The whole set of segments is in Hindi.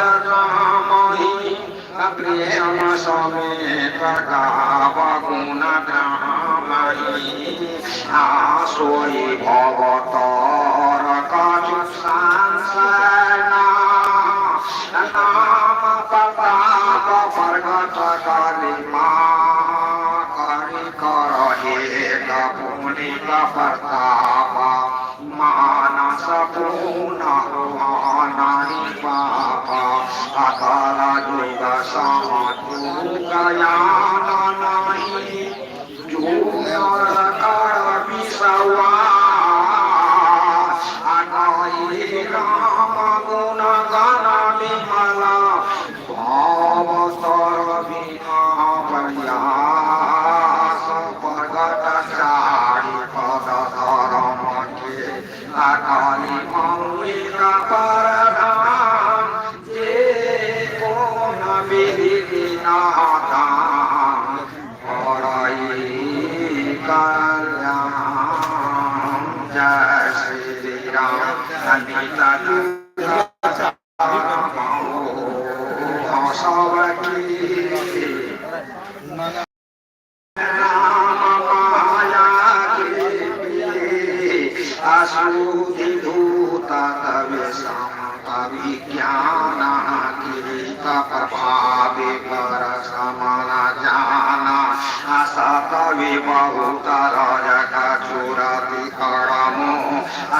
जगामहि प्रेम समेत गाव गुण गामहि आसोई भवतर कछु संसना नाम प्रताप प्रगट करिमा करि करहे पुनित प्रताप मानस पूर्ण नाहि पाप अकाल युग समयुगयान नहि जुगर कर विसवा अनहि राम गुण गण विमल भाव तर बिना प्रयास प्रगट चारि पद धर्म के अकाली मौलिक परधाम जे कोन विधि नादान करई कल्याण जय श्री राम अनिता असूधिभूत कवि विज्ञान किरीट प्रभावे पर समन जान असत विबहुत रजक चुरति करमो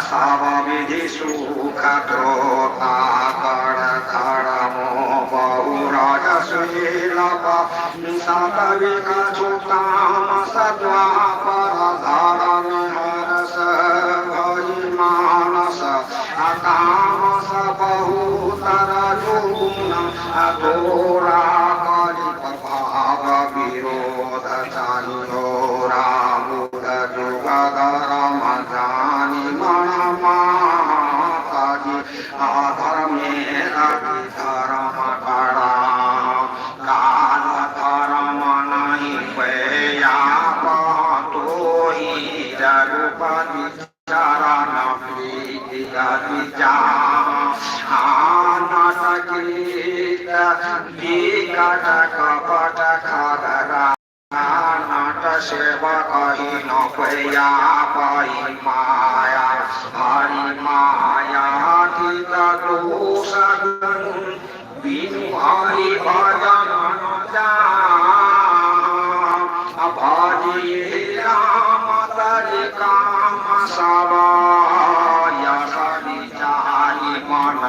सब विधि सुख त्रोता कर धर्मो बहुरजशील सत विकछु तामस द्वापर धर्म हरस मानस अतामस बहुतर गुण अघोरा करि प्रभाव विरोध चाहियो रामुद जुग धर्म जानि मन माताजी अधर्मे रति धर्म करा काल धर्म नहीं पैया पातोहि जगुपति चरण प्रीति गति जा नाटकीत विकट कपट खगरा नाट सेवक ही न पैया पाई माया हरि माया तीत दोष बिनु हरि भजन जा भजी राम तरि काम सब यश विचारि मन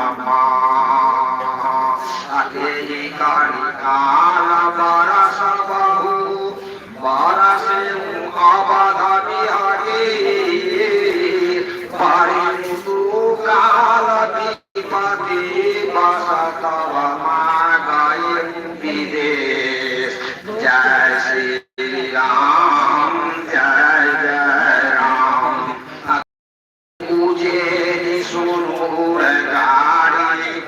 अकेली करि काल बरस बहु बरस अवध बिहारी परितु काल विपति बसतव गए विदेश जय श्री राम जय जय राम पूजे सुनूर गारी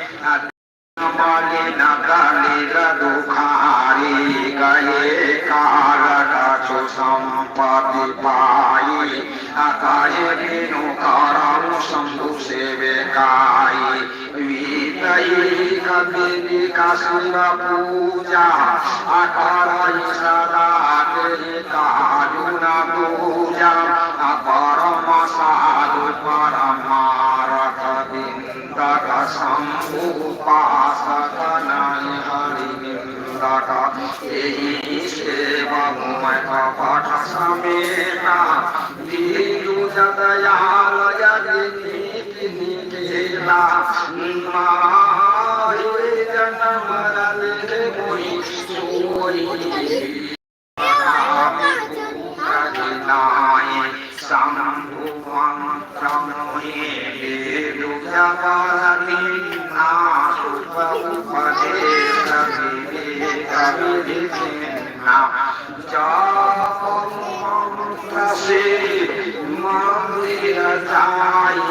मलिन कलिर दुखारी गए काल कछु संपत्ति पाई अतः बिनु करम शंभु सेवकाई विदयी कवि का शिव पूजा अकरई सदा कारुण पूजा परम साधु परमारथ बिंदक शंभुपासक नहीं हरि निंदक यही सेवा मुमय कपट समेता दीनु जदयाल यदि निकेला मायुर जन्म रले मोहि सोई शंभुवं प्रणोहे दुर्जवानि नासुपदेश विवेकविधिना जपमन्त्रसे मंदिर जाई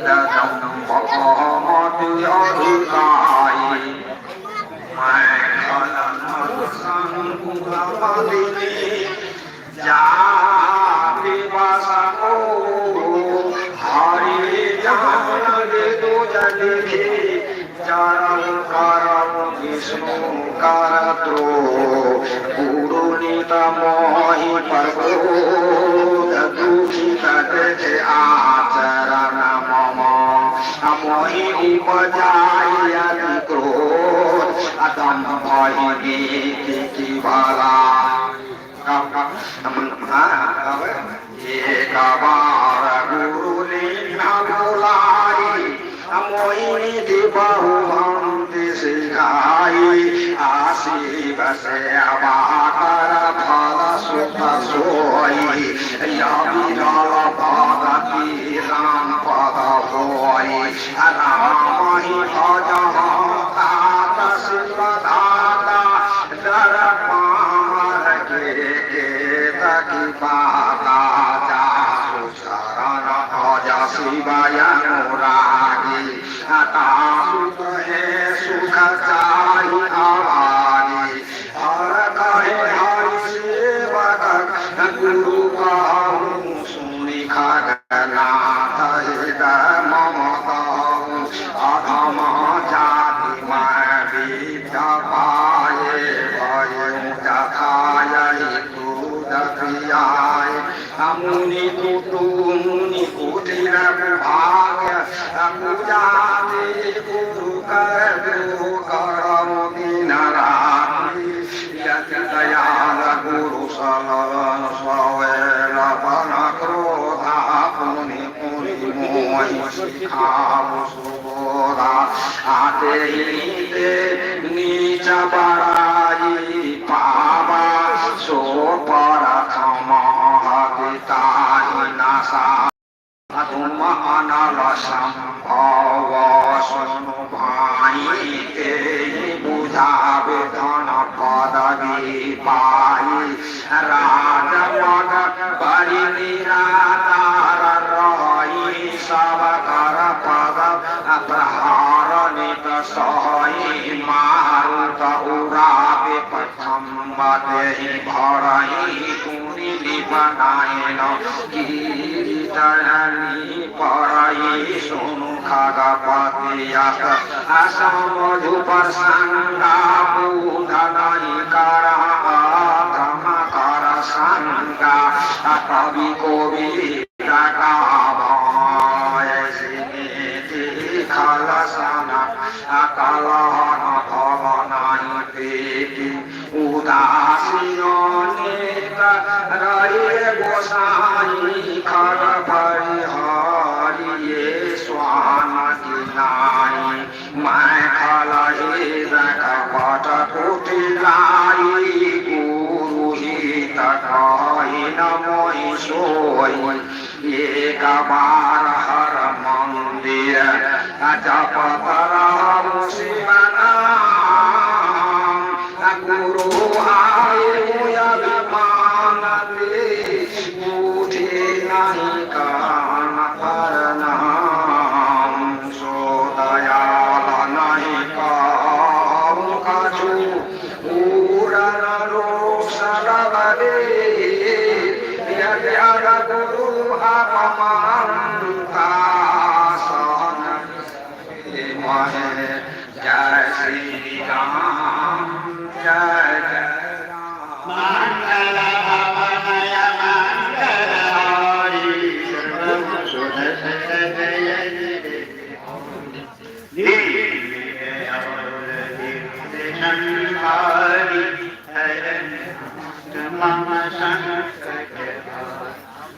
ददं भगवति अधिकाई मैं कलन संभुवदिनी जाति बसको हरि जान दो जगि নিরঙ্কারং বিষ্ণুকারদ্রো গুরুনিতমহি পর্বত দুঃখিত দেখে আচরণ মম মহি উপজায়তি ক্রোধ अदम भयी की बाला एक बार गुरु ने न बुलाई मोहिनी बहु भक्ति सिखाई आशीष से अबाकर फल सुख सोई यमिनल भगति राम पद होई राम ही भज शिवदाता डर पार के तकी पाता जासु शरण भज शिवाय अनुरागी तासु कहे सुख चाहि आवारी हर कहे हरि सेवक गुरु कहूँ सुनि खगनाथ हृदय ममता अधम जाति विद्या पाए भय प्रियाय मुनि कुटु मुनि कुटिर भाग्य पूजा गुरु कर गुरु करम दिन रात्रि यति दयाल गुरु सलन सवेल बन क्रोधा पुनि पुनि मोहि सिखावु सुबोधा आते ही नीच बड़ाई पावा सो पर खमहिताहि नासा तुम अनल संभव सुनु भाई ते बुझावे धन पदवी पाई राज पद बड़ी निराधार रही सब कर पद प्रहार नित सही मारुत उरावे प्रथम देहि भरही कुंडली बनायन गिरिधरणी परही सुनु खगपति यत असमधु प्रसंगा बुधनहि कर क्रम कर संगा कवि कोवि खलसन कलहन भवनानि प्रीति उदासीन रहे गोसाई खर परिहरिये स्वान किनाई मैं खलहि रखपट कुटि लाई गुरु हित कहि न मोहि सोई एक बार हर मंदिर जपत रहु शिव नाम गुरु आयु अभिमान उठे नहीं कान पर नाम सो दयाल नहीं कहूँ कछु पूरन रोष रवरे गुरु अपमानता सन जय श्री राम जय जय राम मंगल भवनय मंगल हारी सर्व सुध जय मम संकट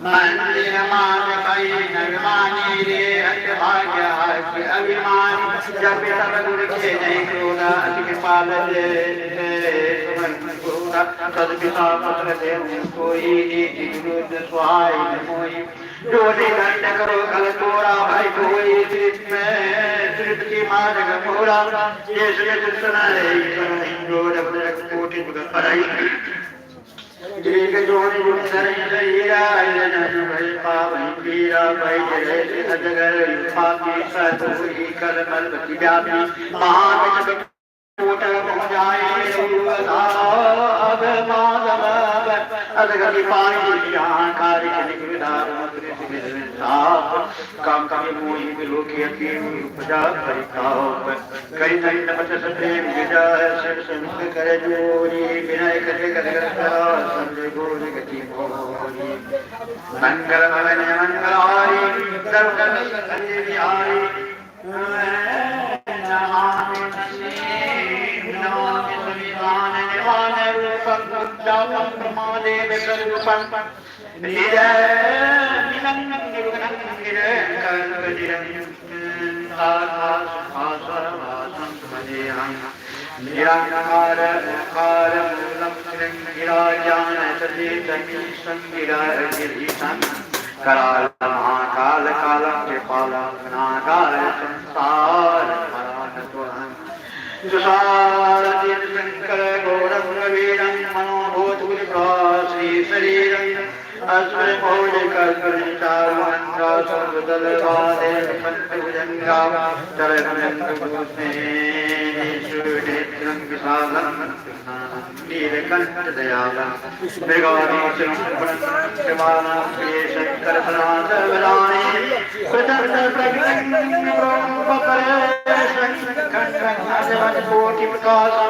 मंदिर मान कई नगमानी रे भाग्य अभिमान जब तब गुरु के नहीं क्रोधा अति कृपाल तदपिता पुत्र देव कोई विरुद्ध स्वाय मोई जोड़ी दंड करो कल तोरा भाई कोई तृप्ति मार्ग मोरा ये सुन सुनाए कोटि पराई एक जोड़ी हीरा पावन पीरा भाई जगह पापी सतोही कर मलबती व्यापी महान कोट पहुँचाए अब माधव अदगति पाई कार्य काम काम मोहि विलोकी अति उपजा परिताप कई तई नमत सप्रेम विजय सर संत कर जोरी विनय करे कर संजय गोरी गति मोरी मंगल भवन मंगलारी सर्वकर्म संजय बिहारी कराल महाकाल कालम के पालम नागाल संसार तुषार शंकर गौरव वीरं मनोभूत श्री शरीरं अस्मय मौलिक चारुहंसा सर्वदल वादे पंचभुजंगा चरणेन्द्रं विशालं नीलकंठ दयालं मृगानीचरं शिवानां प्रिय शंकर सनातनवदानी प्रचंड प्रज्ञं ब्रह्मपरे शंकर कोटि प्रकाश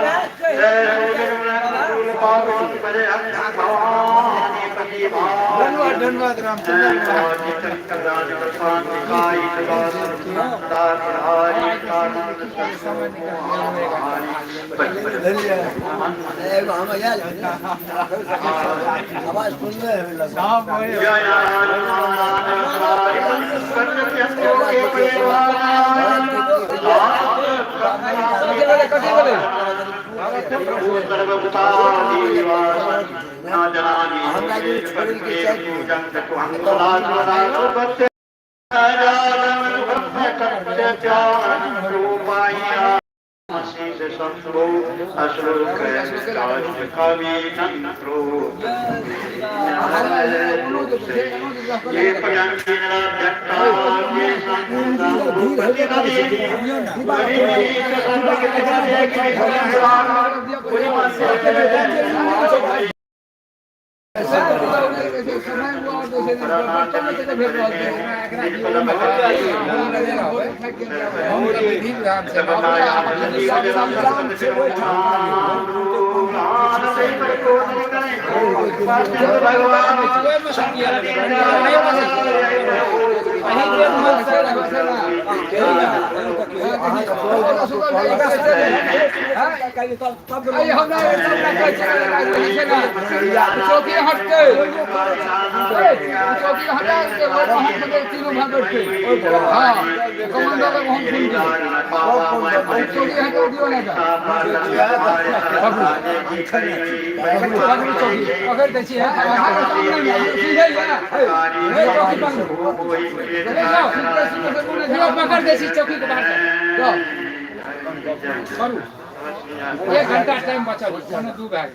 धन्यवाद आवाज सुन पकड़ देसी चौकी के बाहर एक घंटा टाइम बचा दू बैग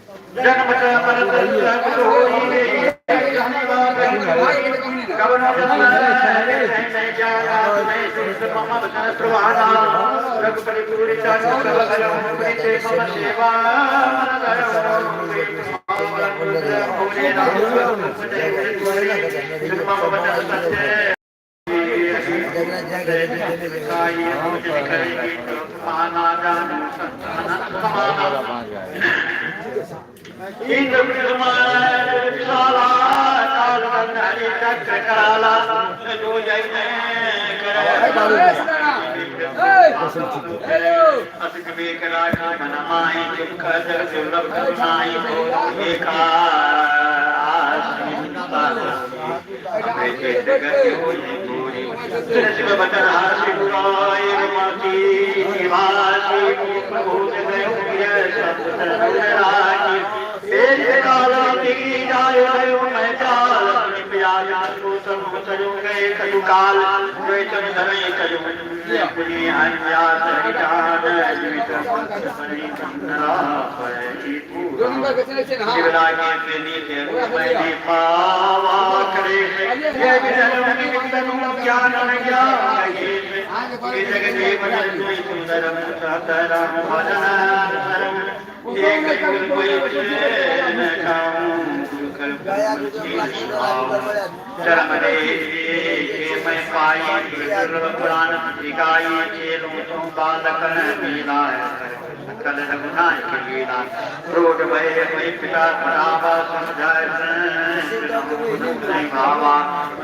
चरम दे मैं पाई पुराण दिखाई चेलों तो बालक लीला कल रघुनाथ की लीला क्रोध भय मैं पिता परावा समझाए भावा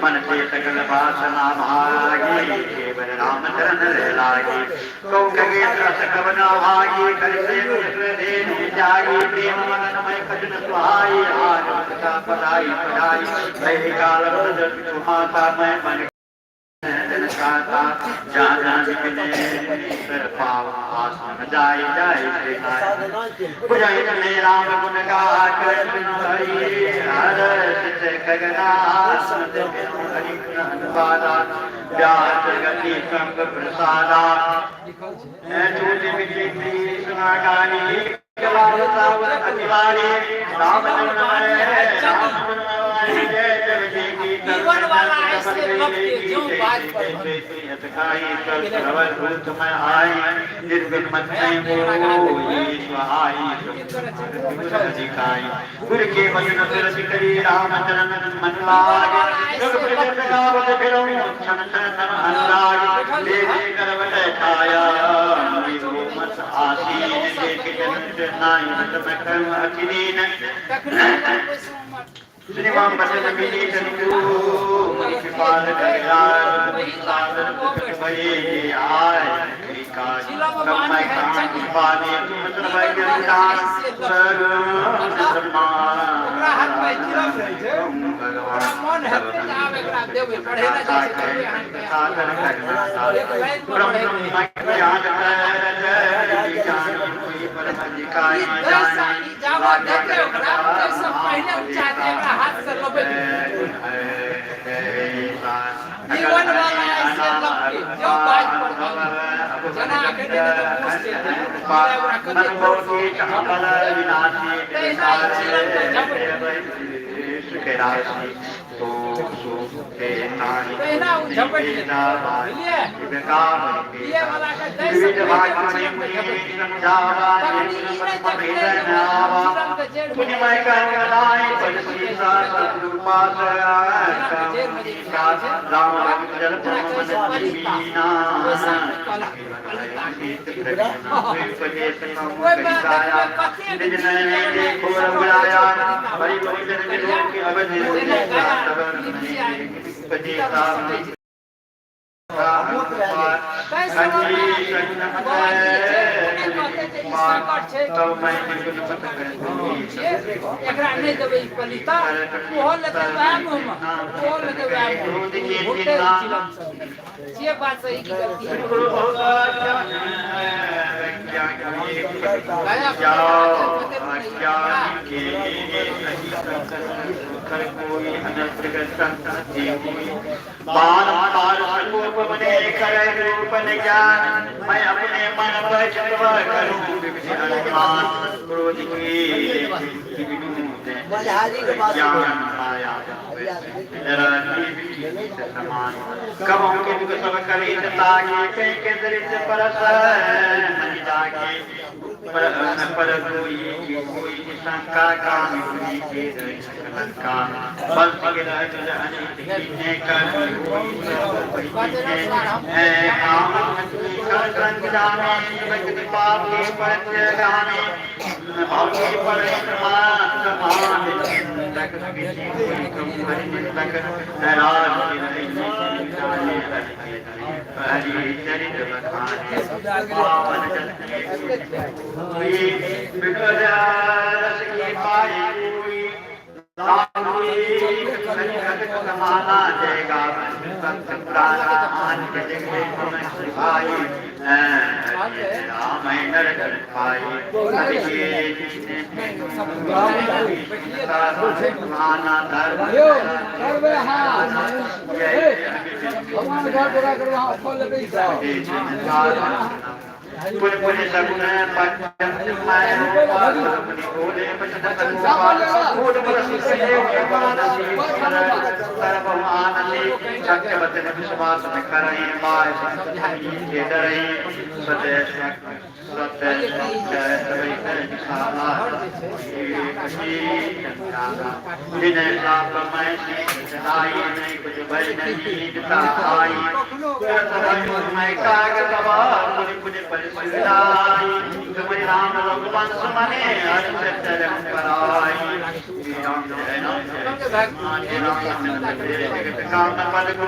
मन से सकल वासना भागी केवल राम चरण लागी तो कहे रस कवना भागी करते देन जागी प्रेम मन में कजन सुहाई आज कथा पढ़ाई पढ़ाई वही काल बदल सुहाता मैं मन जनकाता जाना जितने पर पाव आसन जाय जाय से बुझाई ने राम गुण गा कर हरि हर सित गगना सुनत हरि अनुवादा व्यास गति संग प्रसादा झूठ मिटी सुना गानी कला सावन अतिवारी राम जीवन वाला ऐसे भक्त जो बात पर यतकाई कर प्रवर भूत में आई निर्विघ्न मत में होई स्वाहाई दिखाई गुरु के वचन सुरत करी राम चरण मन लागे जग प्रगट गावत फिरऊं क्षण क्षण अनुराग दे दे करवट छाया मत आसीन देख जन नाई मत में कर्म अखिलीन श्रीमान बचन मिली जनु कृपाल कल्याण साधन भई आय काज कमाई कान पानी तुम सर्वै ज्ञान सर्वमान हाथ में चिरम मन हाथ में आवे करा देवे पढ़े ना जैसे साधन करना ब्रह्म ज्ञान ज्ञान परम अधिकारी जानी जावा देते ओकरा जैसे पहले उचाते हाथ से लबे जीवन वाला ऐसे लपके जो बाज पर जना के दिन तो पूछते हैं मन मोती चमल विनाशी सुखे राशि तो सुखे नारी पहला झपट लिए ये वाला का जैसे भाग्य में मुझे समझावा मुझे मैं कहलाई पलसी सा सद्रूपास राम जल मीना ये बात सही की गलती है मैं अपने मन पर चलवा करूं अनुमान क्रोध की कबों के दुख सब करे ताकि के दरिद्र परस मन जाके पर कोई शंका काम के का बल के रहने कर काम जाने भक्त पाप के पंच गाने भाव के पर समान तक नाराज हरि चरित बखाने पावन कोई विकरास की पाई कोई समाना देगा भक्त प्राण के जगह भाई राम नर भाई माना धर्म भगवान घर पूरा कर वहां फल ले जाओ पुन पुन सगुण पंचम माया अपनी बोले पचन कूद बरस से सर्व आनंदी सत्यवत विश्वास में करई माय के डरई सदैव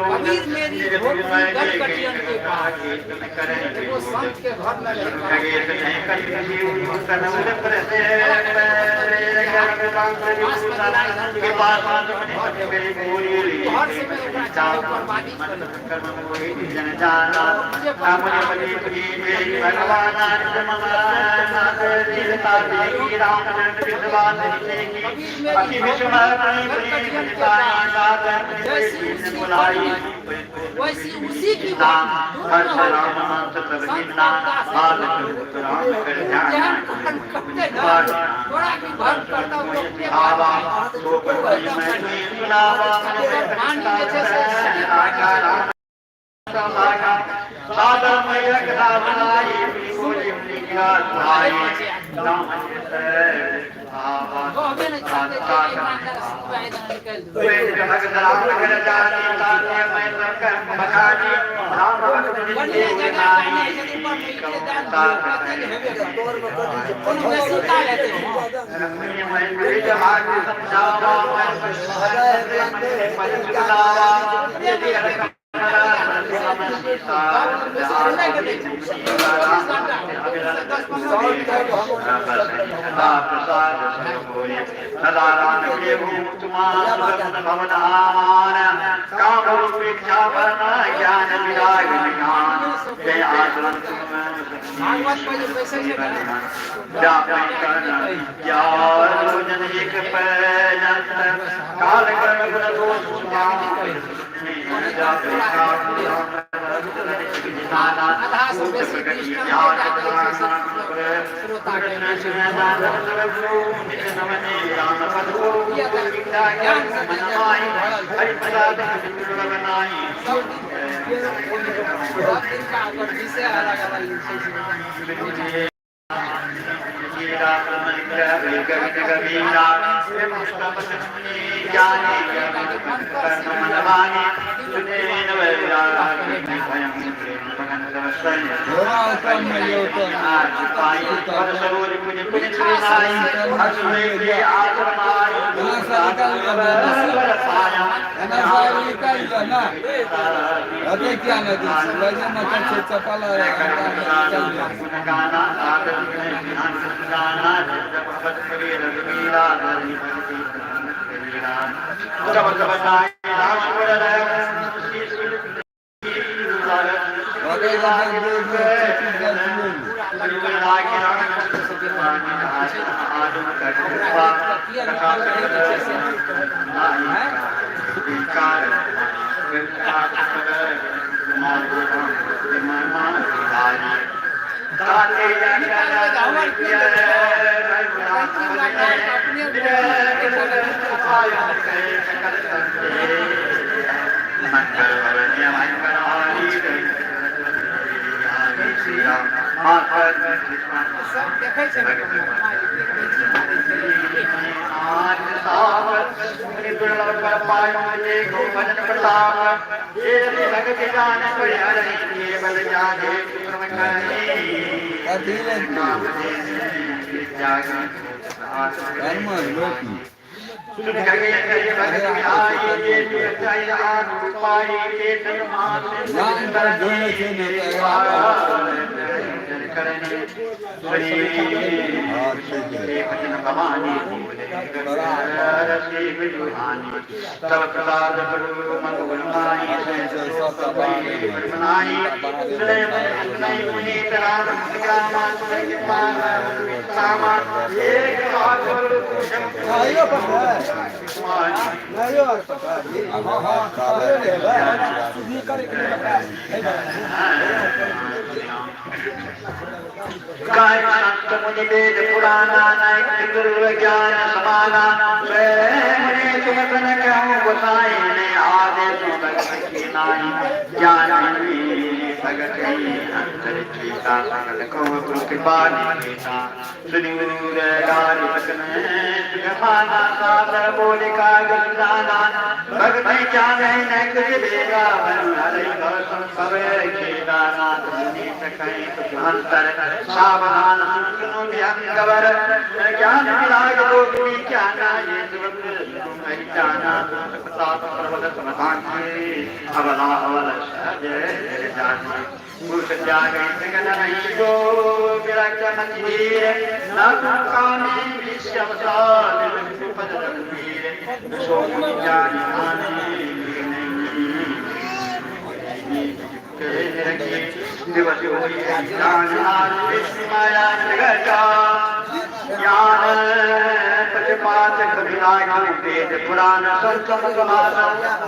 कबीर मेरी गटकटियन के पास वो संत के घर में वैसी उसी की जगति अंतरिक्षीता संगत को कृपा निकेता सुदूर गारी बचने सुगमाना सादर बोले का गंदाना भगवती चाहे न कुछ देगा मन हरे दर्शन करे खेदाना तुमने सकाई कुछ अंतर सावधान सुनो ध्यान ज्ञान विराग लोक क्या ना ये तुम्हें जाना सात पर्वत समाधान की अवला अवल जय जानी पुरुष त्याग गगन नहीं गो विरक्त मंदिर न काने विश्वसार पद रणवीर सो जानी आने दिवस होई ज्ञान विष्णु माया जगता ज्ञान पचपात कविराग वेद पुराण संतम समास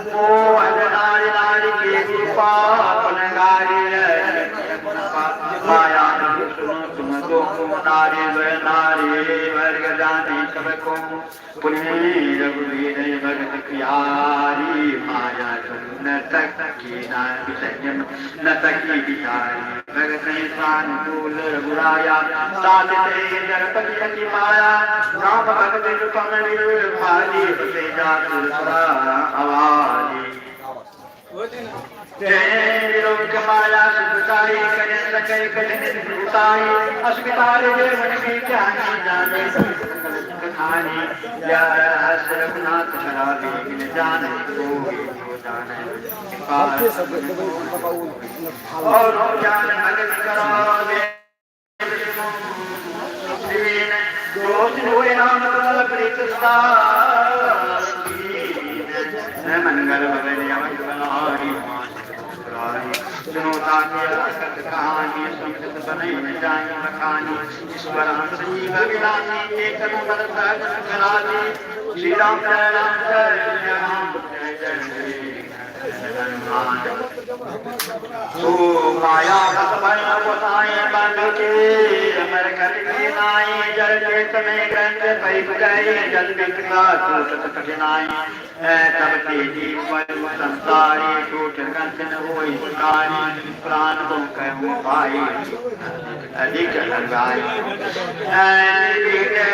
मोहन नारी नारी के कृपा पुनगारी माया सुनो तुम दो नारी वर्ग जाने सब को पुण्य रघुवीर भगत प्यारी माया न तक की न विषयम न तक की विचारी भगत सानुकूल रघुराया साधिते जगपति की माया राम भगत रूपम निर्भाली से जातुर अवाली जय लोक माया सुताई करे सके कठिन सुताई अस्मितारे मन की ज्ञानी जाने कहानी या रघुनाथ शराबी बिन जाने को जाने और ज्ञान भगत करो दोष हुए नाम कमल प्रीत मंगल भवन हरि सुनो ताकत कहानी संस्कृत बने न जाए बखानी ईश्वर संजीव विलासी एक नंबर सराजी श्री राम जय राम जय सो माया भय बताए बंद के अमर कर के नाई जल चेत में ग्रंथ पैप गए जल बिकला टूटत कठिनाई तब तेजी संसारी टूट ग्रंथ न होई शिकारी प्राण को कहूँ पाई अधिक लगाई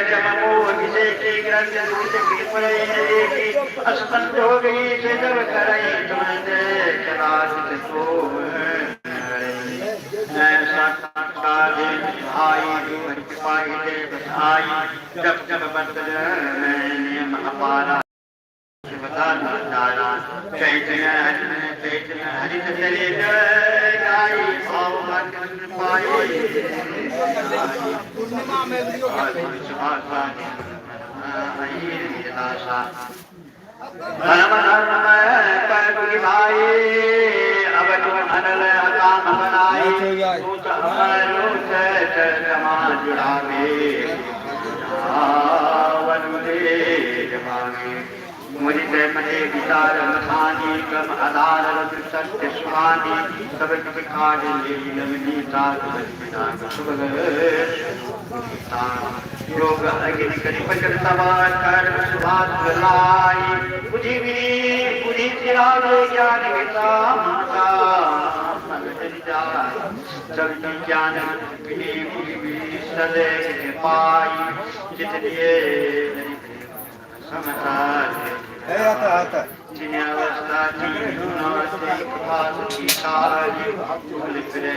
जब मोह किसे की ग्रंथ टूट की पड़े देखी अस्पष्ट हो गई से जब करे तुम्हें चलाचित तो जब जब मैंने अपारा चैतन्य हरित चले गाई पूर्णिमा में धर्म धर्म भाई अब तुम अनल काम बनाई जुड़ावे मुझे मने विचार मखानी कम आधार सत्य सुहानी सब खाद नवनीता योग अग्नि करी पचर सवार कर्म सुभाष लाई बुद्धि बुद्धि चिराग ज्ञान विचार सब ज्ञान सदे पाई जितने आता जिन्हें अवस्था की सारी करे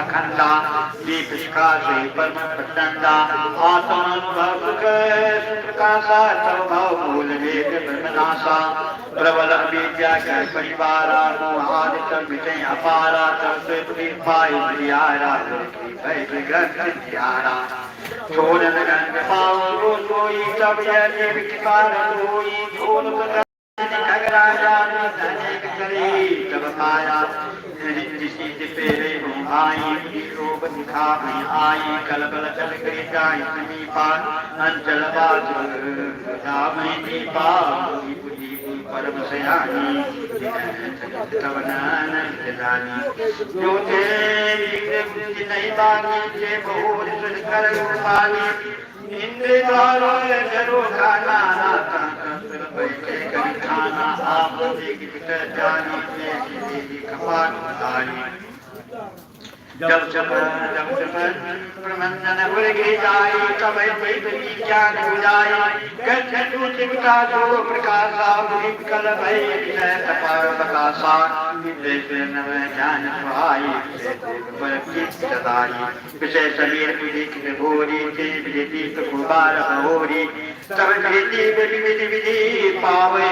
अखंडा दीप से परम प्रचंडा आत्मानुभव प्रकाशा स्वभाव मूल वेद ब्रह्मनाशा प्रबल विद्या कर परिवारा मोहादित विषय अपारा तत्व पाई प्रियारा ग्रंथ ध्यारा छोड़न गंग पाओ कोई तब यह विकार कोई छोड़ राजा तब पाया ऋषि पेरे आई रूप दिखाई आई कल बल चल गई जाई समीपा अंचल बाजु जामई दीपा बुद्धि परम सयानी तवनान जानी जो ते बिगड़े नहीं बागी जे बहुर सुन कर पानी इंद्र द्वारो जरो खाना नाता बैठे कर खाना आप देख बिटर जानी देगी कपाट धारी जब प्रबंधन उलगी जाई तब ज्ञान बुझाई गठू चिपका जो प्रकाशा कल भई विषय तपार प्रकाशा ज्ञान सुहाई सदाई विषय समीर विधि भोरी थी विधि कुबार भोरी तब विधि विधि विधि पावे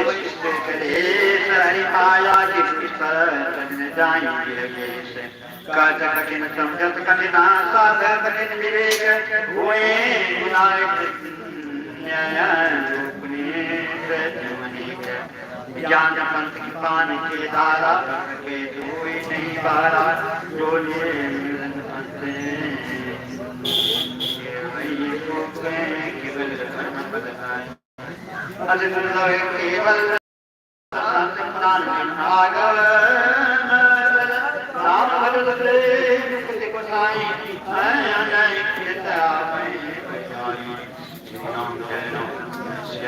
हरि माया की जाई काज कठिन समझत कठिना साधर कठिन विवेक हुए गुनाह न्याय रूपनी ज्ञान पंथ की पान की धारा के धोई नहीं बारा जो लिए मिलन पंथे केवल धर्म बदलाए अजय केवल संतान आगर राम भगवते मुक्ति को साई अनय कृता मैं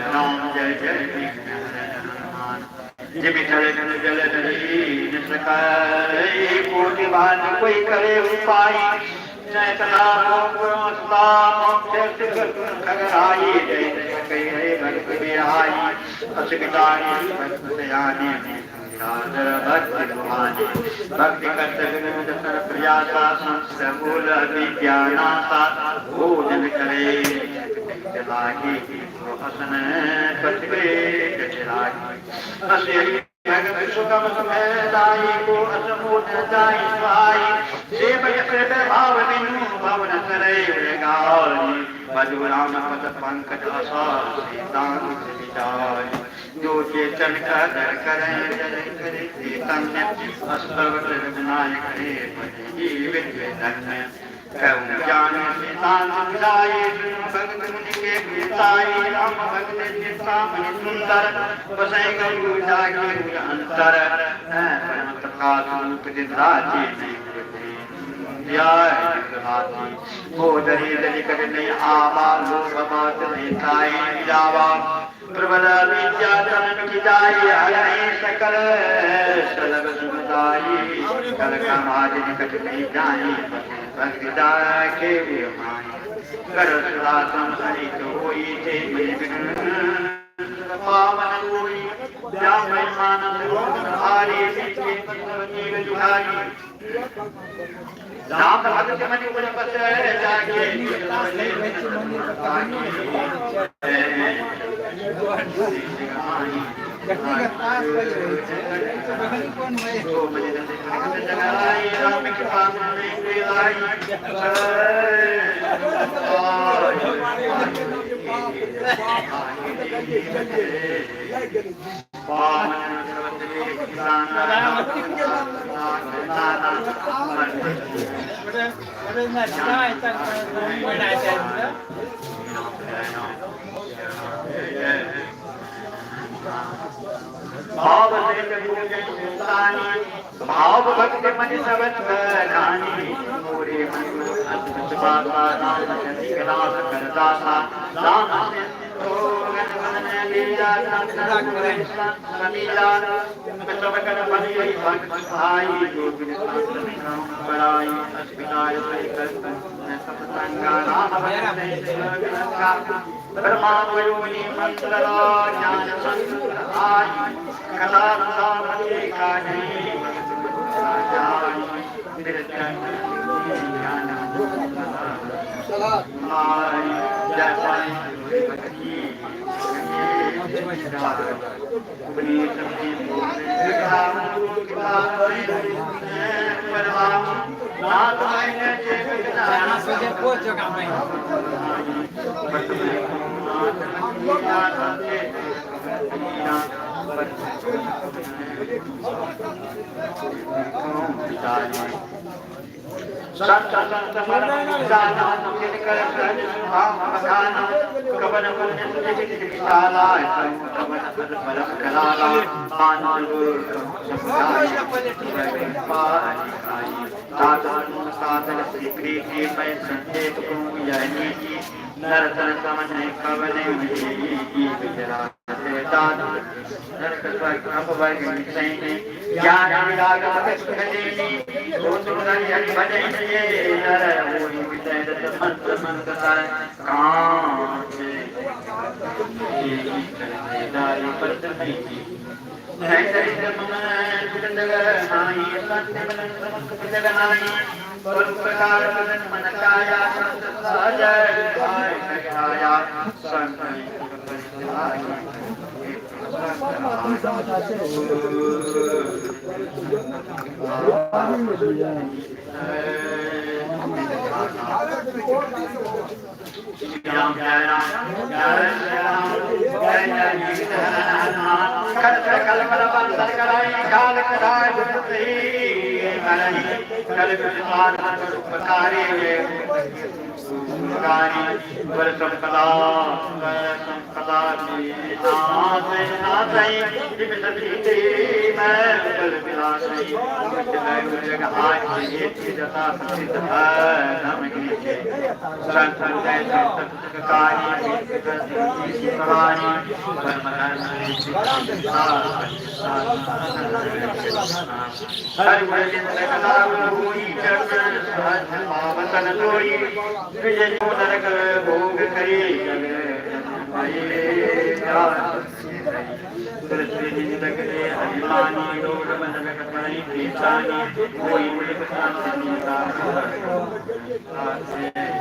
राम जय जय हनुमान जब जल नदी न सकाय कोटि बाण कोई करे उपाय नैतना मोक्ता मोक्ष खगराई जय जय कहे भक्त बिहाई असुविदानी भक्तयानी सादर भक्ति भवानी भक्ति कर्तव्य दर्शन प्रयासा संस्मूल विज्ञानासा भोजन करे जलागी हसन पतिवे जलागी असे भगत सुगम समदाई को असमूत जाई स्वाई सेवक प्रेम भाव बिनु भवन करे गाई मधु राम पद पंकज आसा सीतान विचार जो चेतन का दर करें जय करे चैतन्य अस्तव विनायक हे जीवित धन्य कहूँ ज्ञान सीतान विदाई भगत मुनि के गीताई राम भगत चिंता मणि सुंदर बसई गौ जागे अंतर परम प्रकाश रूप दिन राजी बोधरी दलिकट नहीं आवा लोग बात नेताई जावा प्रबल विद्या धन की जाई हरि सकल सलग सुमदाई कल समाज निकट नहीं जाई भक्ति दारा के विमानी कर सुरासम हरित होई थे पावन होई जामय मानस हारी सीते जीव जुहाई राम भगत मन को बस जाके व्यक्तिगत पास कौन है राम के पास में आई भाव भाव भक्त मन सबन खानी मोरे मन बाबा नाम निकलास करदासा राम तो गण लीला समीला सब कर बनी भक्त भाई जो बिन बड़ाई अस्मिनाय कर सत्संगा राम भक्त ब्रह्मा वयोनि मंत्र ज्ञान संत आई कला सामने का नहीं ज्ञान आई संत संत परमदाना नित कर सहज सुभाव बखाना कवन पुण्य सुजि विशाला कवन पद परम कलाला आनंद गुरु साधन श्री प्रीति मैं संदेत को यही नरतन समन कवन विचरा नरक स्वर्ग अपवर्ग सैने ज्ञान विराग मत सुखदेनी ओ सुंदर हरि भजन ये नर होई विषय रत मंत्र मंत्र सार कांचे दाई पद नहीं नैतरि मन सुंदर नाई सत्य मन समस्त जगनाई परउपकार पदन मन काया संत सहजय आय सहाया संत राम जय राम जय राम जय कल कल बंदर कराई काल कराई गुरु मरणी कल विचार उपकारी गानी वर संपदा नाथई जिम सभी मैं कल विलासई मैं जग आज ये जता प्रसिद्ध है नाम के संत जय संत कारी कहानी हर भजन कला हुई चरण सहज पावन जोड़ी विजय नरक भोग करे अभिमानी डोर बंधन कठिनाई कोई